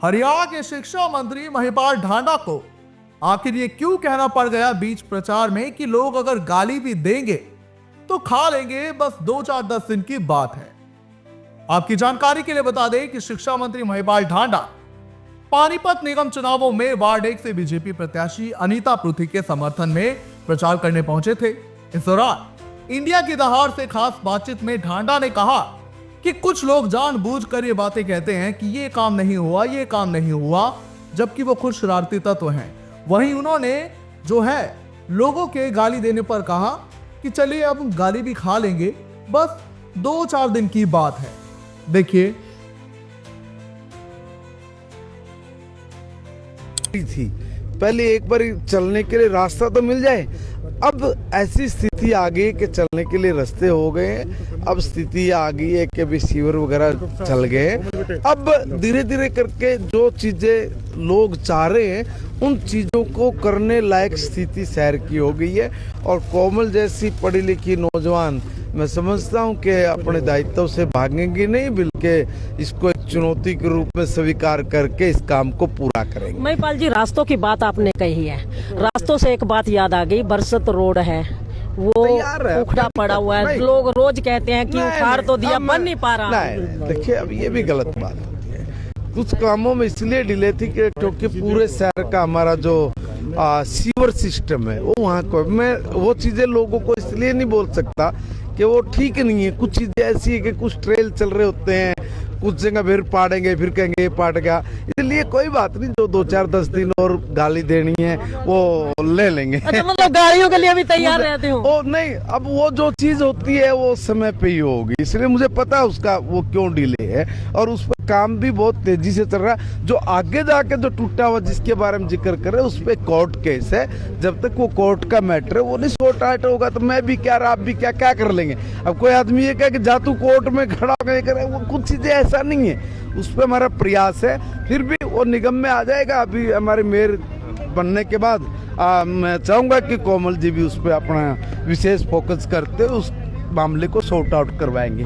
हरियाणा के शिक्षा मंत्री महिपाल ढांडा को आखिर ये क्यों कहना पड़ गया बीच प्रचार में कि लोग अगर गाली भी देंगे तो खा लेंगे, बस 2-4-10 दिन की बात है। आपकी जानकारी के लिए बता दें कि शिक्षा मंत्री महिपाल ढांडा पानीपत निगम चुनावों में वार्ड 1 से बीजेपी प्रत्याशी अनीता पृथ्वी के समर्थन में प्रचार करने पहुंचे थे। इस दौरान इंडिया की दहाड़ से खास बातचीत में ढांडा ने कहा कि कुछ लोग जानबूझकर ये बातें कहते हैं कि ये काम नहीं हुआ, ये काम नहीं हुआ, जबकि वो खुद शरारती तत्व हैं। वहीं उन्होंने जो है लोगों के गाली देने पर कहा कि चलिए अब हम गाली भी खा लेंगे, बस 2-4 दिन की बात है। देखिए थी पहले एक बार चलने के लिए रास्ता तो मिल जाए। अब ऐसी स्थिति आ गई कि चलने के लिए रास्ते हो गए। अब स्थिति आ गई है कि रिसीवर वगैरह चल गए। अब धीरे धीरे करके जो चीजें लोग चाह रहे हैं उन चीजों को करने लायक स्थिति शहर की हो गई है। और कोमल जैसी पढ़ी लिखी नौजवान मैं समझता हूं कि अपने दायित्व से भागेंगी नहीं, बल्कि इसको एक चुनौती के रूप में स्वीकार करके इस काम को पूरा करेंगे। महिपाल जी, रास्तों की बात आपने कही है, रास्तों से एक बात याद आ गई। बरसत रोड है वो उखड़ा पड़ा हुआ है, लोग रोज कहते हैं कि उखाड़ तो दिया, बन नहीं पा रहा। नहीं, देखिए अब ये भी गलत बात होती है। कुछ कामों में इसलिए डिले थी कि क्योंकि पूरे शहर का हमारा जो सीवर सिस्टम है वो वहाँ को मैं वो चीजें लोगों को इसलिए नहीं बोल सकता कि वो ठीक नहीं है। कुछ चीजें ऐसी है कि कुछ ट्रेल चल रहे होते हैं, कुछ जगह फिर पाड़ेंगे, फिर कहेंगे ये पाट गया। इसलिए कोई बात नहीं, जो 2-4-10 दिन और गाली देनी है वो ले लेंगे। अच्छा, मतलब गालियों के लिए भी तैयार रहते हो? ओ नहीं, अब वो जो चीज होती है वो समय पे ही होगी, इसलिए मुझे पता है उसका वो क्यों डिले है। और उस पर काम भी बहुत तेजी से चल रहा है। जो आगे जाके जो टूटा हुआ जिसके बारे में जिक्र कर रहे हैं उस पर कोर्ट केस है। जब तक वो कोर्ट का मैटर है वो नहीं सॉर्ट आउट होगा तो मैं भी क्या, आप भी क्या कर लेंगे। अब कोई आदमी ये कहे कि जा तू कोर्ट में खड़ा होकर, वो कुछ चीजें ऐसा नहीं है। उस पर हमारा प्रयास है, फिर भी वो निगम में आ जाएगा। अभी हमारे मेयर बनने के बाद मैं चाहूंगा कि कोमल जी भी उस पर अपना विशेष फोकस करते हुए उस मामले को सॉर्ट आउट करवाएंगे।